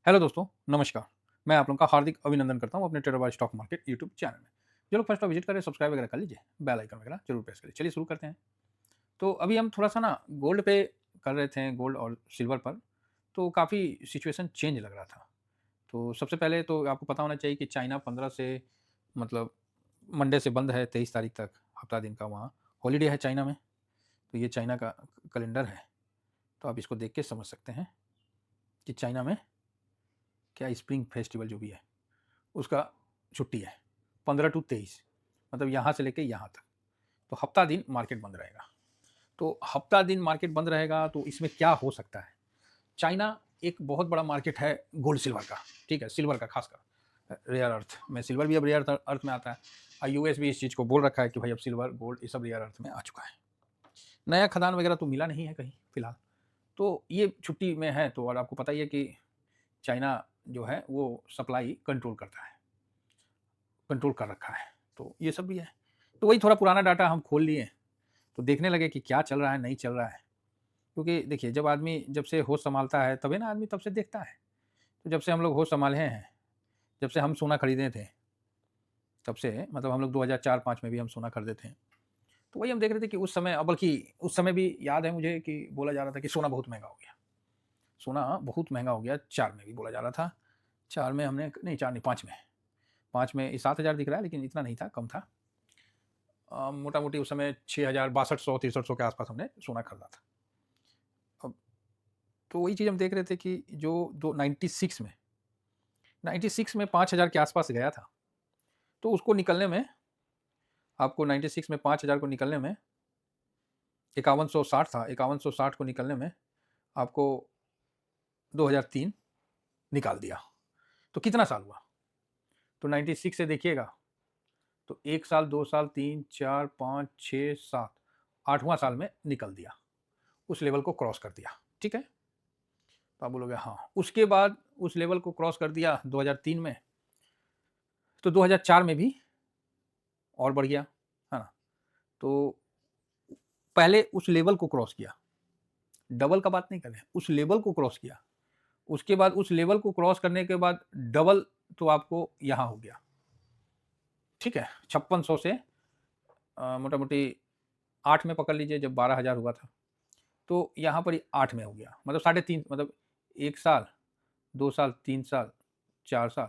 Hello दोस्तों, नमस्कार। मैं आप लोगों का हार्दिक अभिनंदन करता हूँ अपने trader by stock market YouTube channel में। जो लोग फर्स्ट विजिट करें, सब्सक्राइब वगैरह कर लीजिए, बेल आइकन वगैरह जरूर प्रेस करिए। चलिए शुरू करते हैं। तो अभी हम थोड़ा-सा ना गोल्ड पे कर रहे थे, गोल्ड और सिल्वर पर, तो काफ़ी सिचुएशन चेंज लग रहा था। तो सबसे पहले तो आपको पता होना चाहिए कि चाइना 15 से मतलब मंडे से बंद है 23 तारीख तक, हफ्ता दिन का वहाँ हॉलिडे है चाइना में। तो ये चाइना का कैलेंडर है। तो आप इसको देख के समझ सकते हैं कि चाइना में क्या स्प्रिंग फेस्टिवल जो भी है उसका छुट्टी है 15 टू 23, मतलब यहाँ से लेके यहाँ तक। तो हफ्ता दिन मार्केट बंद रहेगा। तो हफ्ता दिन मार्केट बंद रहेगा तो इसमें क्या हो सकता है? चाइना एक बहुत बड़ा मार्केट है गोल्ड सिल्वर का, ठीक है, सिल्वर का खासकर रेयर अर्थ में। सिल्वर भी अब रेयर अर्थ में आता है और यूएस भी इस चीज़ को बोल रखा है कि भाई अब सिल्वर गोल्ड ये सब रेयर अर्थ में आ चुका है। नया खदान वगैरह तो मिला नहीं है कहीं फिलहाल। तो ये छुट्टी में है, तो और आपको पता ही है कि चाइना जो है वो सप्लाई कंट्रोल करता है, कंट्रोल कर रखा है। तो ये सब भी है। तो वही थोड़ा पुराना डाटा हम खोल लिए, तो देखने लगे कि क्या चल रहा है, नहीं चल रहा है। क्योंकि देखिए, जब आदमी जब से होश सँभालता है तभी ना आदमी तब से देखता है। तो जब से हम लोग होश सँभाले हैं, जब से हम सोना खरीदे थे, तब से मतलब हम लोग 2004-5 में भी हम सोना खरीदे थे। तो वही हम देख रहे थे कि उस समय बल्कि उस समय भी याद है मुझे कि बोला जा रहा था कि सोना बहुत महँगा हो गया। सोना बहुत महँगा हो गया, 4 में भी बोला जा रहा था। 4 में हमने नहीं, 4 नहीं, 5 में। 5 में 7,000 दिख रहा है, लेकिन इतना नहीं था, कम था। मोटा-मोटी उस समय 6,000 6200-6300 के आस-पास हमने सोना खरीदा था। अब तो वही चीज़ हम देख रहे थे कि जो दो 96 में 5,000 के आस-पास गया था। तो उसको निकलने में आपको 96 में 5,000 को निकलने में 5160 था, 5160 को निकलने में आपको 2003 निकाल दिया। तो कितना साल हुआ? तो 96 से देखिएगा, तो 1 साल, 2 साल, 3, 4, 5, 6, 7, 8वाँ साल में निकल दिया। उस लेवल को क्रॉस कर दिया, ठीक है? तो आप बोलोगे हाँ। उसके बाद उस लेवल को क्रॉस कर दिया 2003 में, तो 2004 में भी और बढ़ गया, है ना? तो पहले उस लेवल को क्रॉस किया, डबल का बात नहीं कर रहे हैं, उस लेवल को क्रॉस किया। उसके बाद उस लेवल को क्रॉस करने के बाद डबल तो आपको यहाँ हो गया, ठीक है? 5600 से मोटा-मोटी 8 में पकड़ लीजिए, जब 12,000 हुआ था, तो यहाँ पर ही 8 में हो गया। मतलब साढ़े 3, मतलब 1 साल, 2 साल, 3 साल, 4 साल,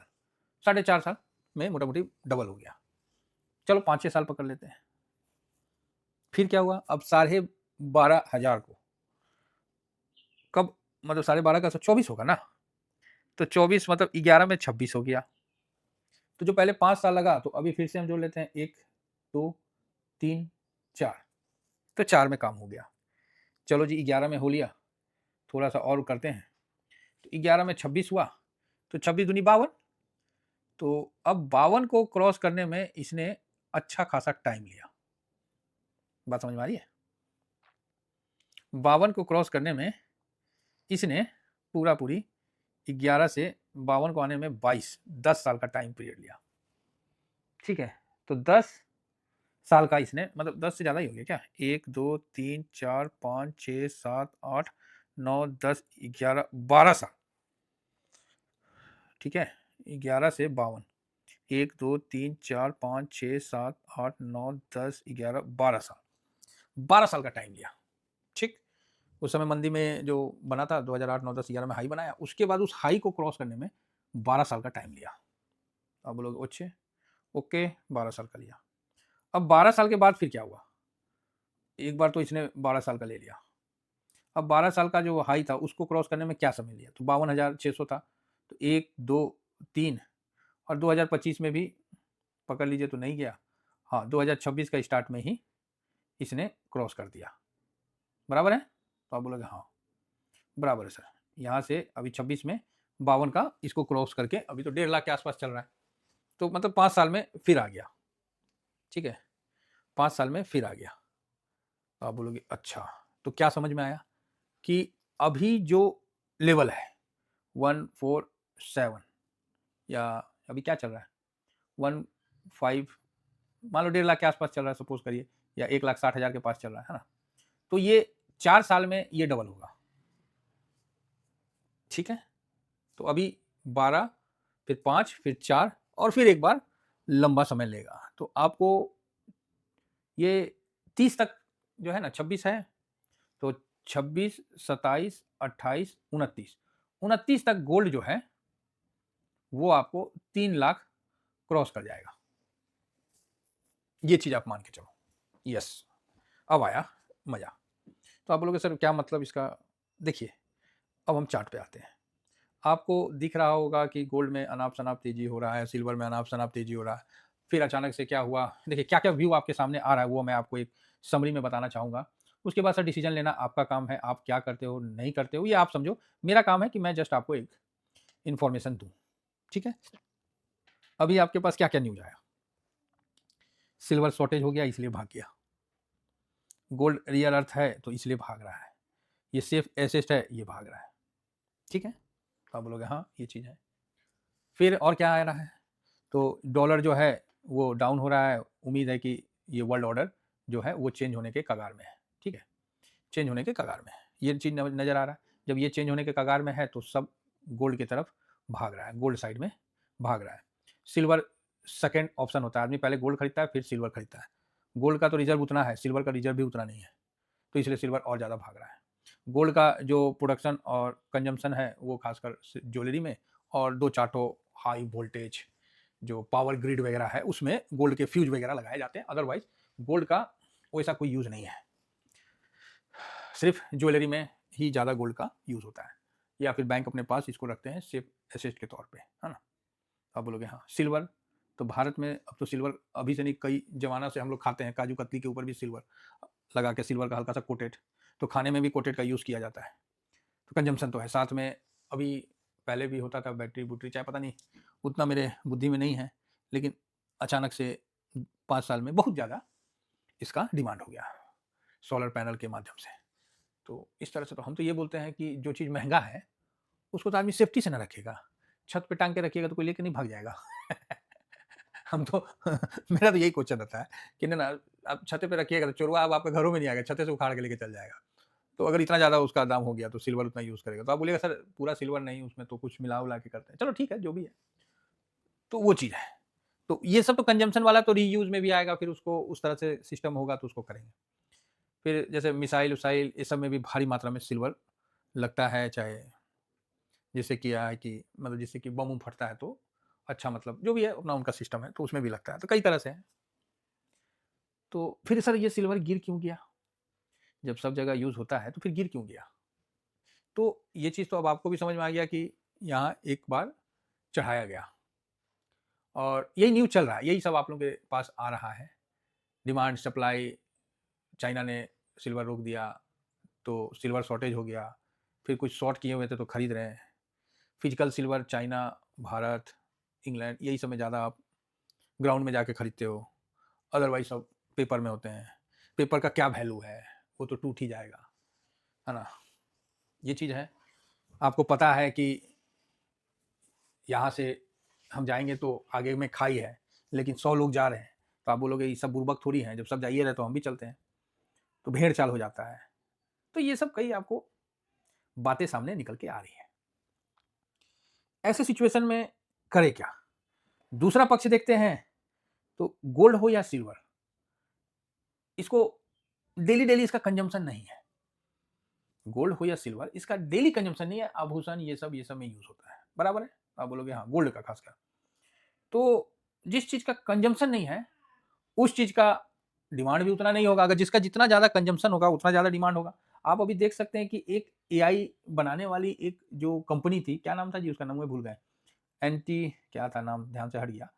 साढ़े 4 साल में मोटा-मोटी डबल हो गया। चलो 5-6 साल पकड़ लेते हैं। फिर क्या हुआ? अब साढ़े 12,000 को कब, मतलब साढ़े 12 का तो 24 होगा ना? तो 24 मतलब 11 में 26 हो गया। तो जो पहले 5 साल लगा, तो अभी फिर से हम जोड़ लेते हैं, 1, 2, 3, 4, तो 4 में काम हो गया। चलो जी 11 में हो लिया, थोड़ा-सा और करते हैं। तो 11 में 26 हुआ, तो 26 दूनी 52। तो अब 52 को क्रॉस करने में इसने अच्छा खासा टाइम लिया। बात समझ में आ रही है? 52 को क्रॉस करने में इसने पूरा-पूरी 11 से 52 को आने में 10 साल का टाइम पीरियड लिया। ठीक है? तो 10 साल का इसने, मतलब 10 से ज़्यादा ही हो गया क्या? 1, 2, 3, 4, 5, 6, 7, 8, 9, 10, 11, 12 साल। ठीक है? 11 से 52, 1, 2, 3, 4, 5, 6, 7, 8, 9, 10, 11, 12 साल। 12 साल का टाइम लिया, ठीक? उस समय मंदी में जो बना था 2008, 9, 10, 11 में हाई बनाया, उसके बाद उस हाई को क्रॉस करने में 12 साल का टाइम लिया। अब बोलोगे अच्छे, ओके, 12 साल का लिया। अब 12 साल के बाद फिर क्या हुआ? एक बार तो इसने 12 साल का ले लिया। अब 12 साल का जो हाई था उसको क्रॉस करने में क्या समय लिया? तो 52,600 था। तो 1, 2, 3 और 2025 में भी पकड़ लीजिए तो नहीं गया। हाँ, 2026 का स्टार्ट में ही इसने क्रॉस कर दिया। बराबर है? तो आप बोलोगे हाँ, बराबर है सर। यहाँ से अभी 26 में 52 का इसको क्रॉस करके अभी तो 1.5 लाख के आसपास चल रहा है। तो मतलब 5 साल में फिर आ गया। ठीक है? 5 साल में फिर आ गया। तो आप बोलोगे अच्छा, तो क्या समझ में आया कि अभी जो लेवल है 147, या अभी क्या चल रहा है 15, मान लो 1.5 लाख के आसपास चल रहा है सपोज करिए, या 1,60,000 के पास चल रहा है ना? तो ये 4 साल में ये डबल होगा। ठीक है? तो अभी 12, फिर 5, फिर 4 और फिर एक बार लंबा समय लेगा। तो आपको ये 30 तक जो है ना, 26 है, तो 26, 27, 28, 29, 29 तक गोल्ड जो है वो आपको 3 लाख क्रॉस कर जाएगा। ये चीज़ आप मान के चलो। यस, अब आया मज़ा। तो आप बोलोगे सर क्या मतलब इसका? देखिए, अब हम चार्ट पे आते हैं। आपको दिख रहा होगा कि गोल्ड में अनाप-शनाप तेज़ी हो रहा है, सिल्वर में अनाप-शनाप तेज़ी हो रहा है। फिर अचानक से क्या हुआ? देखिए, क्या-क्या व्यू आपके सामने आ रहा है वो मैं आपको एक समरी में बताना चाहूँगा। उसके बाद सर डिसीज़न लेना आपका काम है, आप क्या करते हो, नहीं करते हो, ये आप समझो। मेरा काम है कि मैं जस्ट आपको एक इन्फॉर्मेशन दूँ, ठीक है? अभी आपके पास क्या-क्या न्यूज़ आया? सिल्वर शॉर्टेज हो गया इसलिए भाग गया। गोल्ड रियल अर्थ है तो इसलिए भाग रहा है। ये सेफ एसेट है, ये भाग रहा है। ठीक है? तो आप बोलोगे हाँ, ये चीज़ है। फिर और क्या आ रहा है? तो डॉलर जो है वो डाउन हो रहा है। उम्मीद है कि ये वर्ल्ड ऑर्डर जो है वो चेंज होने के कगार में है। ठीक है? चेंज होने के कगार में है। ये चीज़ नज़र आ रहा है। जब ये चेंज होने के कगार में है तो सब गोल्ड की तरफ भाग रहा है, गोल्ड साइड में भाग रहा है। सिल्वर सेकंड ऑप्शन होता है। आदमी पहले गोल्ड खरीदता है, फिर सिल्वर खरीदता है। गोल्ड का तो रिज़र्व उतना है, सिल्वर का रिज़र्व भी उतना नहीं है। तो इसलिए सिल्वर और ज़्यादा भाग रहा है। गोल्ड का जो प्रोडक्शन और कंजम्पशन है वो खासकर ज्वेलरी में और 2 चार्टों हाई वोल्टेज जो पावर ग्रिड वगैरह है उसमें गोल्ड के फ्यूज वगैरह लगाए जाते हैं। अदरवाइज गोल्ड का वैसा कोई यूज़ नहीं है। सिर्फ ज्वेलरी में ही ज़्यादा गोल्ड का यूज़ होता है या फिर बैंक अपने पास इसको रखते हैं सेफ एसेट के तौर पे, है ना? आप बोलोगे हाँ, सिल्वर तो भारत में अब तो सिल्वर अभी से नहीं कई ज़माना से हम लोग खाते हैं, काजू कतली के ऊपर भी सिल्वर लगा के सिल्वर का हल्का सा कोटेड, तो खाने में भी कोटेड का यूज़ किया जाता है। तो कंजम्पशन तो है, साथ में अभी पहले भी होता था बैटरी-बूटरी चाहे पता नहीं उतना मेरे बुद्धि में नहीं है, लेकिन अचानक से 5 साल में बहुत ज़्यादा इसका डिमांड हो गया, सोलर पैनल के माध्यम से। तो इस तरह से तो हम तो ये बोलते हैं कि जो चीज़ महँगा है, उसको तो आदमी सेफ्टी से ना रखेगा। छत पे टाँग के रखिएगा तो कोई लेके नहीं भाग जाएगा। हम तो मेरा तो यही क्वेश्चन रहता है कि ना आप छत पे रखिएगा तो चोरवा अब आपके घरों में नहीं आएगा, छत से उखाड़ के लेके चल जाएगा। तो अगर इतना ज़्यादा उसका दाम हो गया तो सिल्वर उतना यूज़ करेगा। तो आप बोलिएगा सर पूरा सिल्वर नहीं उसमें तो कुछ मिला-विला के करते हैं। चलो ठीक है, जो भी है। तो वो चीज़ है। तो ये सब तो कंजम्पशन वाला तो रीयूज़ में भी आएगा, फिर उसको उस तरह से सिस्टम होगा तो उसको करेंगे। फिर जैसे मिसाइल-विसाइल ये सब में भी भारी मात्रा में सिल्वर लगता है, चाहे जैसे किया है कि मतलब जैसे कि बम-वम फटता है तो अच्छा मतलब जो भी है अपना उनका सिस्टम है तो उसमें भी लगता है। तो कई तरह से है। तो फिर सर ये सिल्वर गिर क्यों गया? जब सब जगह यूज़ होता है तो फिर गिर क्यों गया? तो ये चीज़ तो अब आपको भी समझ में आ गया कि यहाँ एक बार चढ़ाया गया और यही न्यूज़ चल रहा है, यही सब आप लोगों के पास आ रहा है। डिमांड, सप्लाई, चाइना ने सिल्वर रोक दिया, तो सिल्वर शॉर्टेज हो गया। फिर कुछ शॉर्ट किए हुए थे तो खरीद रहे हैं। Physical silver China, Bharat, England यही सब में ज़्यादा आप ग्राउंड में जाके खरीदते हो। अदरवाइज़ सब पेपर में होते हैं। पेपर का क्या वैल्यू है? वो तो टूट ही जाएगा, है ना? ये चीज़ है। आपको पता है कि यहाँ से हम जाएँगे तो आगे में खाई है, लेकिन 100 लोग जा रहे हैं, तो आप बोलोगे ये सब बुड़बक थोड़ी हैं, जब सब जा ही रहे तो हम भी चलते हैं, तो भेड़-चाल हो जाता है। तो ये सब कई आपको बातें सामने निकल के आ रही हैं। ऐसे सिचुएशन में करें क्या? दूसरा पक्ष देखते हैं, तो गोल्ड हो या सिल्वर, इसको डेली-डेली इसका कंजम्पशन नहीं है। गोल्ड हो या सिल्वर, इसका डेली कंजम्पशन नहीं है, आभूषण ये सब में यूज़ होता है, बराबर है? आप बोलोगे हाँ, गोल्ड का खासकर। तो जिस चीज़ का कंजम्पशन नहीं है, उस चीज़ का डिमांड भी उतना नहीं होगा। अगर जिसका जितना ज़्यादा कंजम्पशन होगा, उतना ज़्यादा डिमांड होगा। आप अभी देख सकते हैं कि एक एआई बनाने वाली एक जो कंपनी थी, क्या नाम था जी उसका नाम मैं भूल गए। एंटी क्या था नाम ध्यान से हट गया।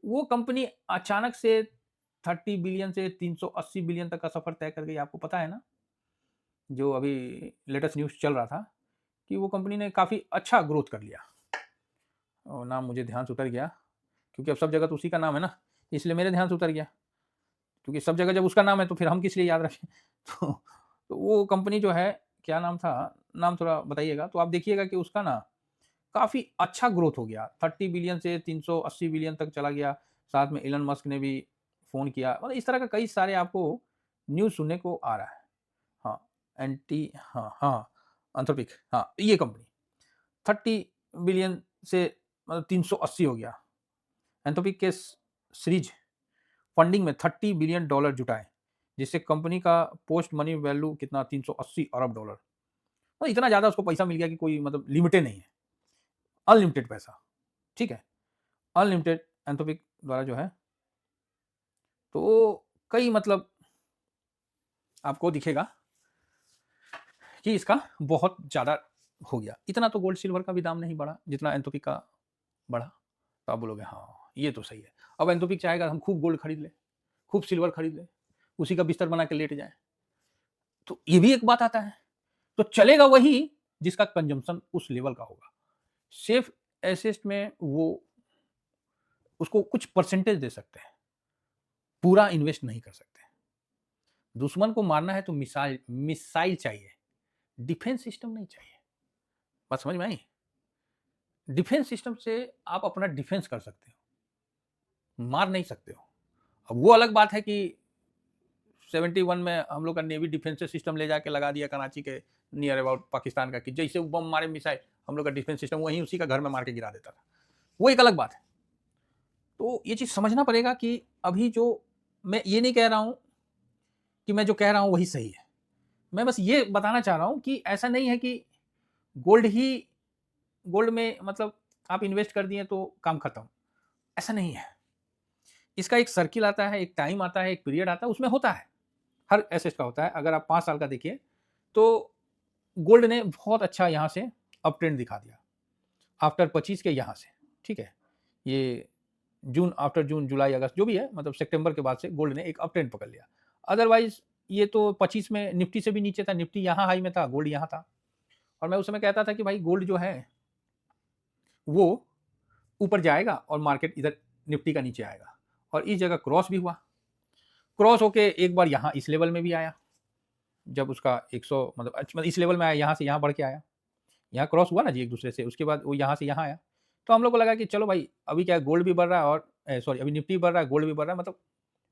वो कंपनी अचानक से 30 बिलियन से 380 बिलियन तक का सफ़र तय कर गई, आपको पता है ना? जो अभी लेटेस्ट न्यूज़ चल रहा था कि वो कंपनी ने काफ़ी अच्छा ग्रोथ कर लिया। और नाम मुझे ध्यान से उतर गया, क्योंकि अब सब जगह तो उसी का नाम है ना, इसलिए मेरे ध्यान से उतर गया। क्योंकि सब जगह जब उसका नाम है तो फिर हम किस लिए याद रखें। तो तो वो कंपनी जो है क्या नाम था? नाम थोड़ा बताइएगा। तो आप देखिएगा कि उसका ना काफ़ी अच्छा ग्रोथ हो गया। 30 बिलियन से 380 बिलियन तक चला गया। साथ में इलन मस्क ने भी फ़ोन किया। मतलब इस तरह का कई सारे आपको न्यूज़ सुनने को आ रहा है। हाँ, हाँ, हाँ, एंथ्रोपिक हाँ, ये कंपनी 30 बिलियन से मतलब 380 हो गया। एंथ्रोपिक के सीरीज फंडिंग में $30 बिलियन जुटाए, जिससे कंपनी का पोस्ट मनी वैल्यू कितना 380 अरब डॉलर। तो इतना ज़्यादा उसको पैसा मिल गया कि कोई मतलब लिमिटेड नहीं है, अनलिमिटेड पैसा। ठीक है, अनलिमिटेड एंथ्रोपिक द्वारा जो है। तो कई मतलब आपको दिखेगा कि इसका बहुत ज़्यादा हो गया। इतना तो गोल्ड सिल्वर का भी दाम नहीं बढ़ा जितना एंथ्रोपिक का बढ़ा। तो आप बोलोगे हाँ ये तो सही है, अब एंथ्रोपिक चाहेगा हम खूब गोल्ड खरीद ले, खूब सिल्वर खरीद ले, उसी का बिस्तर बना के लेट जाए, तो ये भी एक बात आता है। तो चलेगा वही जिसका कंजम्पशन उस लेवल का होगा। सेफ एसेट में वो उसको कुछ परसेंटेज दे सकते हैं, पूरा इन्वेस्ट नहीं कर सकते। दुश्मन को मारना है तो मिसाइल मिसाइल चाहिए, डिफेंस सिस्टम नहीं चाहिए। बात समझ में आई? डिफेंस सिस्टम से आप अपना डिफेंस कर सकते हो, मार नहीं सकते हो। अब वो अलग बात है कि 71 में हम लोग का नेवी डिफेंस सिस्टम ले जाके लगा दिया कराची के नियर अबाउट पाकिस्तान का, कि जैसे वो बम मारे मिसाइल, हम लोग का डिफेंस सिस्टम वहीं उसी का घर में मार के गिरा देता था। वो एक अलग बात है। तो ये चीज़ समझना पड़ेगा कि अभी जो मैं ये नहीं कह रहा हूँ कि मैं जो कह रहा हूँ वही सही है। मैं बस ये बताना चाह रहा हूँ कि ऐसा नहीं है कि गोल्ड में मतलब आप इन्वेस्ट कर दिए तो काम खत्म, ऐसा नहीं है। इसका एक सर्किल आता है, एक टाइम आता है, एक पीरियड आता है, उसमें होता है, हर एसेट का होता है। अगर आप 5 साल का देखिए तो गोल्ड ने बहुत अच्छा यहाँ से अप ट्रेंड दिखा दिया आफ्टर 25 के यहाँ से। ठीक है, ये जून, आफ्टर जून, जुलाई, अगस्त जो भी है, मतलब सितंबर के बाद से गोल्ड ने एक अप ट्रेंड पकड़ लिया। अदरवाइज ये तो 25 में निफ्टी से भी नीचे था, निफ्टी यहाँ हाई में था, गोल्ड यहाँ था। और मैं उस समय कहता था कि भाई गोल्ड जो है वो ऊपर जाएगा और मार्केट इधर निफ्टी का नीचे आएगा, और इस जगह क्रॉस भी हुआ। क्रॉस होके एक बार यहाँ इस लेवल में भी आया, जब उसका 100 मतलब इस लेवल में आया, यहाँ से यहाँ बढ़ के आया, यहाँ क्रॉस हुआ ना जी एक दूसरे से, उसके बाद वो यहाँ से यहाँ आया। तो हम लोग को लगा कि चलो भाई अभी क्या गोल्ड भी बढ़ रहा है और सॉरी अभी निफ्टी बढ़ रहा है, गोल्ड भी बढ़ रहा है, मतलब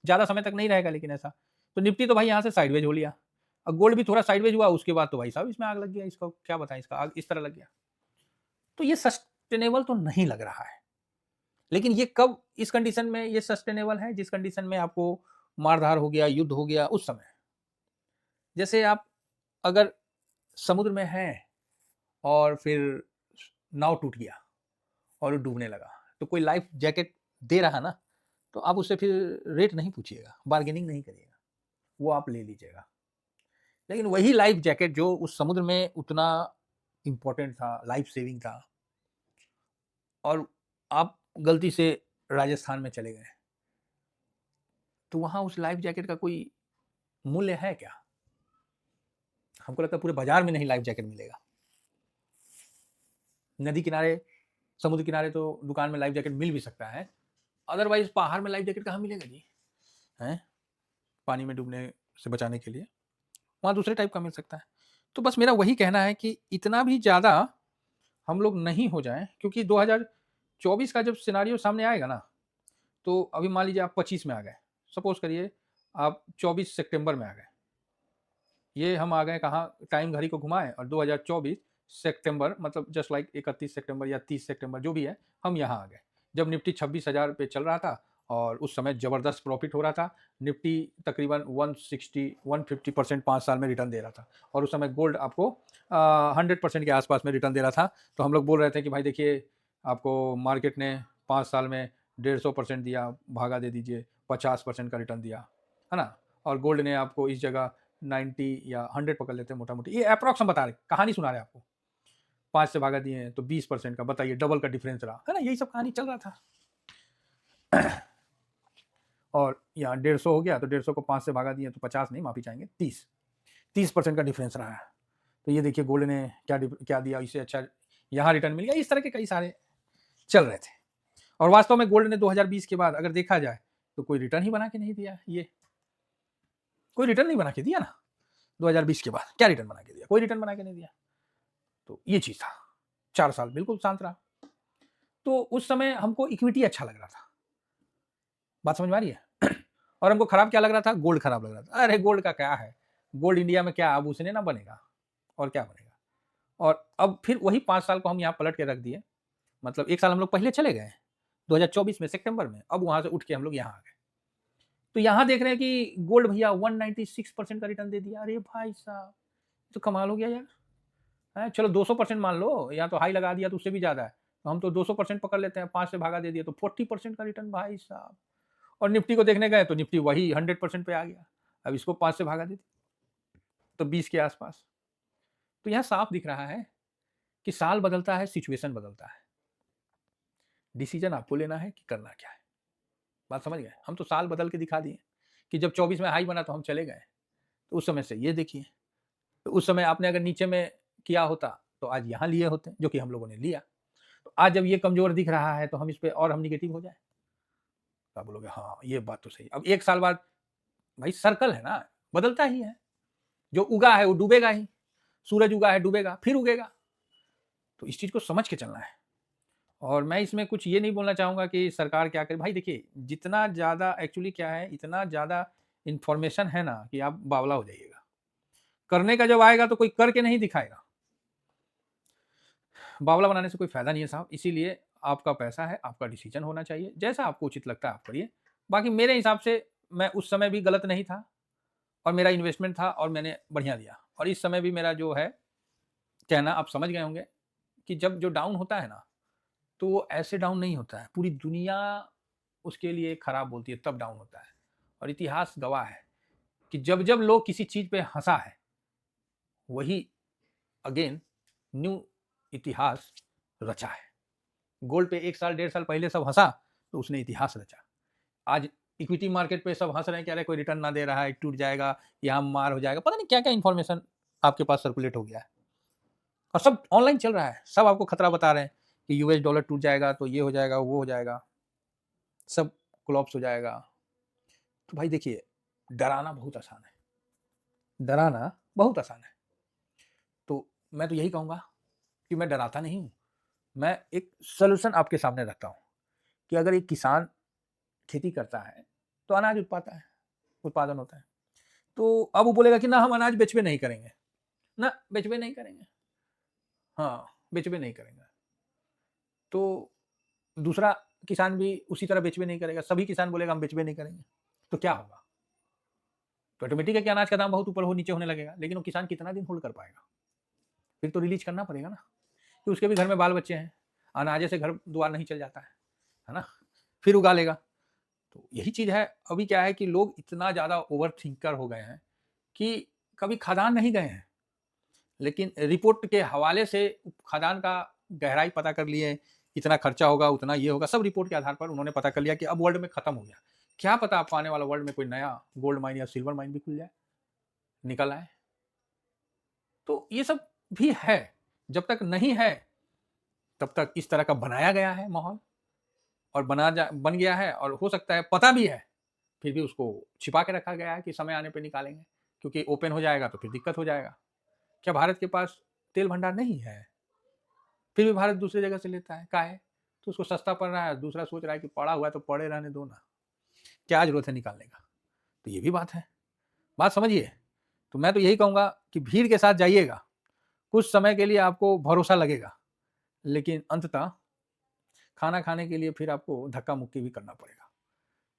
ज़्यादा समय तक नहीं रहेगा। लेकिन ऐसा तो निफ्टी तो भाई यहाँ से साइडवेज हो लिया, और गोल्ड भी थोड़ा साइडवेज हुआ, उसके बाद तो भाई साहब इसमें आग लग गया। इसको क्या बताएं, इसका आग इस तरह लग गया। तो ये सस्टेनेबल तो नहीं लग रहा है। लेकिन ये कब इस कंडीशन में ये सस्टेनेबल है, जिस कंडीशन में आपको मारधार हो गया, युद्ध हो गया, उस समय। जैसे आप अगर समुद्र में हैं और फिर नाव टूट गया और डूबने लगा, तो कोई लाइफ जैकेट दे रहा ना, तो आप उससे फिर रेट नहीं पूछिएगा, बार्गेनिंग नहीं करिएगा, वो आप ले लीजिएगा। लेकिन वही लाइफ जैकेट जो उस समुद्र में उतना इंपॉर्टेंट था, लाइफ सेविंग था, और आप गलती से राजस्थान में चले गए, तो वहां उस लाइफ जैकेट का कोई मूल्य है क्या? हमको लगता है पूरे बाजार में नहीं लाइफ जैकेट मिलेगा। नदी किनारे, समुद्र किनारे तो दुकान में लाइफ जैकेट मिल भी सकता है, अदरवाइज पहाड़ में लाइफ जैकेट कहाँ मिलेगा जी? हैं, पानी में डूबने से बचाने के लिए वहाँ दूसरे टाइप का मिल सकता है। तो बस मेरा वही कहना है कि इतना भी ज़्यादा हम लोग नहीं हो जाएं, क्योंकि 2024 का जब सिनारियो सामने आएगा ना, तो अभी मान लीजिए आप 25 में आ गए, सपोज करिए आप 24 सितंबर में आ गए, ये हम आ गए कहाँ, टाइम घड़ी को घुमाएं और 2024 सितंबर मतलब जस्ट लाइक 31 सितंबर या 30 सितंबर जो भी है, हम यहाँ आ गए जब निफ्टी 26,000 पे चल रहा था, और उस समय ज़बरदस्त प्रॉफिट हो रहा था। निफ्टी तकरीबन 160-150% 5 साल में रिटर्न दे रहा था, और उस समय गोल्ड आपको 100% के आसपास में रिटर्न दे रहा था। तो हम लोग बोल रहे थे कि भाई देखिए आपको मार्केट ने 5 साल में 150% दिया, भागा दे दीजिए, 50% का रिटर्न दिया, है ना। और गोल्ड ने आपको इस जगह 90 या 100 पकड़ लेते हैं मोटा मोटी, ये अप्रॉक्स हम बता रहे, कहानी सुना रहे आपको। 5 से भागा दिए तो 20% का, बताइए डबल का डिफरेंस रहा, है ना, यही सब कहानी चल रहा था। और यहाँ 150 हो गया तो 150 को 5 से भागा दिए तो 50 नहीं, माफी चाहेंगे, 30% का डिफरेंस रहा है। तो ये देखिए गोल्ड ने क्या दिया, इससे अच्छा यहाँ रिटर्न मिल गया। इस तरह के कई सारे चल रहे थे, और वास्तव में गोल्ड ने 2020 के बाद अगर देखा जाए तो कोई रिटर्न ही बना के नहीं दिया। ये कोई रिटर्न नहीं बना के दिया ना, 2020 के बाद क्या रिटर्न बना के दिया? कोई रिटर्न बना के नहीं दिया। तो ये चीज था, 4 साल बिल्कुल शांत रहा। तो उस समय हमको इक्विटी अच्छा लग रहा था, बात समझ में आ रही है? और हमको खराब क्या लग रहा था? गोल्ड खराब लग रहा था। अरे गोल्ड का क्या है, गोल्ड इंडिया में क्या आभूषण ना बनेगा, और क्या बनेगा। और अब फिर वही 5 साल को हम यहाँ पलट के रख दिए, मतलब 1 साल हम लोग पहले चले गए 2024 में सितंबर में, अब वहाँ से उठ के हम लोग यहाँ आ गए। तो यहाँ देख रहे हैं कि गोल्ड भैया 196% का रिटर्न दे दिया। अरे भाई साहब, तो कमाल हो गया यार। हैं, चलो 200% मान लो, या तो हाई लगा दिया तो उससे भी ज़्यादा है। तो हम तो 200% पकड़ लेते हैं, 5 से भागा दे दिया तो 40% का रिटर्न भाई साहब। और निफ्टी को देखने गए तो निफ्टी वही 100% पे आ गया। अब इसको 5 से भागा दे तो 20 के आसपास। तो यहाँ साफ दिख रहा है कि साल बदलता है, सिचुएशन बदलता है। डिसीजन आपको लेना है कि करना क्या है। बात समझ गए? हम तो साल बदल के दिखा दिए कि जब 24 में हाई बना तो हम चले गए। तो उस समय से ये देखिए, तो उस समय आपने अगर नीचे में किया होता तो आज यहाँ लिए होते, जो कि हम लोगों ने लिया। तो आज जब ये कमजोर दिख रहा है तो हम इस पे और हम निगेटिव हो जाए। तो आप बोलोगे हाँ ये बात तो सही। अब 1 साल बाद भाई सर्कल है ना, बदलता ही है। जो उगा है वो डूबेगा ही, सूरज उगा है डूबेगा फिर उगेगा। तो इस चीज को समझ के चलना है। और मैं इसमें कुछ ये नहीं बोलना चाहूंगा कि सरकार क्या करे। भाई देखिए, जितना ज्यादा एक्चुअली क्या है, इतना ज्यादा इंफॉर्मेशन है ना कि आप बावला हो जाइएगा। करने का जब आएगा तो कोई करके नहीं दिखाएगा। बावला बनाने से कोई फायदा नहीं है साहब। इसीलिए आपका पैसा है, आपका डिसीजन होना चाहिए, जैसा आपको उचित लगता है आप करिए। बाकी मेरे हिसाब से मैं उस समय भी गलत नहीं था, और मेरा इन्वेस्टमेंट था और मैंने बढ़िया दिया। और इस समय भी मेरा जो है कहना आप समझ गए होंगे कि जब जो डाउन होता है ना, तो वो ऐसे डाउन नहीं होता है, पूरी दुनिया उसके लिए खराब बोलती है तब डाउन होता है। और इतिहास गवाह है कि जब जब लोग किसी चीज पे हंसा है, वही अगेन न्यू इतिहास रचा है। गोल्ड पे 1 साल 1.5 साल पहले सब हंसा तो उसने इतिहास रचा। आज इक्विटी मार्केट पे सब हंस रहे हैं कि अरे कोई रिटर्न ना दे रहा है, टूट जाएगा, यहाँ मार हो जाएगा, पता नहीं क्या क्या इन्फॉर्मेशन आपके पास सर्कुलेट हो गया है। और सब ऑनलाइन चल रहा है, सब आपको खतरा बता रहे हैं कि यूएस डॉलर टूट जाएगा तो ये हो जाएगा वो हो जाएगा, सब कोलैप्स हो जाएगा। तो भाई देखिए, डराना बहुत आसान है, डराना बहुत आसान है। तो मैं तो यही कहूँगा कि मैं डराता नहीं हूँ, मैं एक सोल्यूशन आपके सामने रखता हूँ कि अगर एक किसान खेती करता है तो अनाज उत्पादन होता है। तो अब वो बोलेगा कि ना हम अनाज बेचबे नहीं करेंगे, ना बेचबे नहीं करेंगे, हाँ बेचबे नहीं करेंगे। तो दूसरा किसान भी उसी तरह बेचबे नहीं करेगा, सभी किसान बोलेगा हम बेचबे नहीं करेंगे। तो क्या होगा? तो ऑटोमेटिक है कि अनाज का दाम बहुत ऊपर हो नीचे होने लगेगा। लेकिन वो किसान कितना दिन होल्ड कर पाएगा? फिर तो रिलीज करना पड़ेगा ना, कि उसके भी घर में बाल बच्चे हैं, अनाजे से घर द्वार नहीं चल जाता है ना, फिर उगा लेगा। तो यही चीज है। अभी क्या है कि लोग इतना ज्यादा ओवर थिंकर हो गए हैं कि कभी खदान नहीं गए हैं, लेकिन रिपोर्ट के हवाले से खदान का गहराई पता कर लिए, इतना खर्चा होगा उतना ये होगा, सब रिपोर्ट के आधार पर उन्होंने पता कर लिया कि अब वर्ल्ड में खत्म हो गया। क्या पता आपको आने वाला वर्ल्ड में कोई नया गोल्ड माइन या सिल्वर माइन भी खुल जाए, निकल आए। तो ये सब भी है, जब तक नहीं है तब तक इस तरह का बनाया गया है माहौल, और बन गया है, और हो सकता है पता भी है फिर भी उसको छिपा के रखा गया है कि समय आने पे निकालेंगे, क्योंकि ओपन हो जाएगा तो फिर दिक्कत हो जाएगा। क्या भारत के पास तेल भंडार नहीं है? फिर भी भारत दूसरी जगह से लेता है, काहे? तो उसको सस्ता पड़ रहा है, दूसरा सोच रहा है कि पड़ा हुआ है तो पड़े रहने दो ना, क्या जरूरत है निकालने का। तो ये भी बात है, बात समझिए। तो मैं तो यही कहूंगा कि भीड़ के साथ जाइएगा, कुछ समय के लिए आपको भरोसा लगेगा, लेकिन अंततः खाना खाने के लिए फिर आपको धक्का मुक्की भी करना पड़ेगा।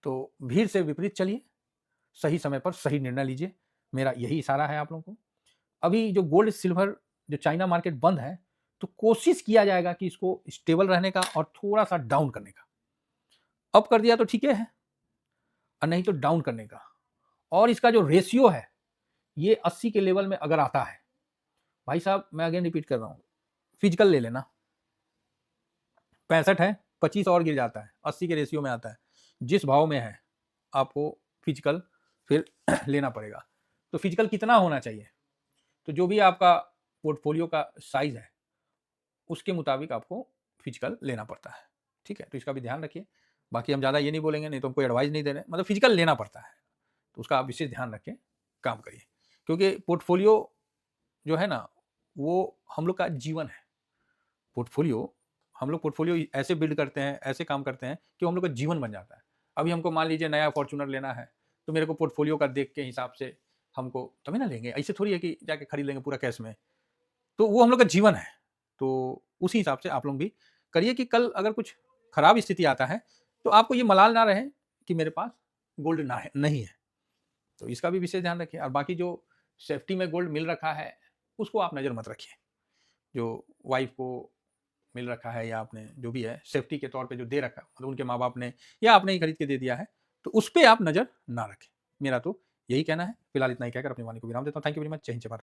तो भीड़ से विपरीत चलिए, सही समय पर सही निर्णय लीजिए, मेरा यही इशारा है आप लोगों को। अभी जो गोल्ड सिल्वर जो चाइना मार्केट बंद है, तो कोशिश किया जाएगा कि इसको स्टेबल रहने का और थोड़ा सा डाउन करने का। अप कर दिया तो ठीक है, और नहीं तो डाउन करने का। और इसका जो रेशियो है ये 80 के लेवल में अगर आता है, भाई साहब मैं अगेन रिपीट कर रहा हूँ, फिजिकल ले लेना, 65 है, 25 और गिर जाता है, 80 के रेशियो में आता है, जिस भाव में है आपको फिजिकल फिर लेना पड़ेगा। तो फिजिकल कितना होना चाहिए? तो जो भी आपका पोर्टफोलियो का साइज है उसके मुताबिक आपको फिजिकल लेना पड़ता है, ठीक है? तो इसका भी ध्यान रखिए। बाकी हम ज़्यादा ये नहीं बोलेंगे, नहीं तो हम कोई एडवाइस नहीं दे रहे, मतलब फिजिकल लेना पड़ता है, तो उसका आप विशेष ध्यान रख के काम करिए। क्योंकि पोर्टफोलियो जो है ना, वो हम लोग का जीवन है। पोर्टफोलियो, हम लोग पोर्टफोलियो ऐसे बिल्ड करते हैं, ऐसे काम करते हैं कि हम लोग का जीवन बन जाता है। अभी हमको मान लीजिए नया फॉर्च्यूनर लेना है, तो मेरे को पोर्टफोलियो का देख के हिसाब से हमको तभी ना लेंगे, ऐसे थोड़ी है कि जाके खरीद लेंगे पूरा कैश में। तो वो हम लोग का जीवन है, तो उसी हिसाब से आप लोग भी करिए कि कल अगर कुछ खराब स्थिति आता है तो आपको ये मलाल ना रहे कि मेरे पास गोल्ड ना है, नहीं है। तो इसका भी विशेष ध्यान रखिए। और बाकी जो सेफ्टी में गोल्ड मिल रखा है उसको आप नज़र मत रखिए। जो वाइफ को मिल रखा है या आपने जो भी है सेफ्टी के तौर पे जो दे रखा है, मतलब उनके माँ बाप ने या आपने ही खरीद के दे दिया है, तो उस पे आप नज़र ना रखें। मेरा तो यही कहना है। फिलहाल इतना ही कहकर अपनी वाणी को विराम देता हूँ। Thank you very much. जय हिंद, जय भारत।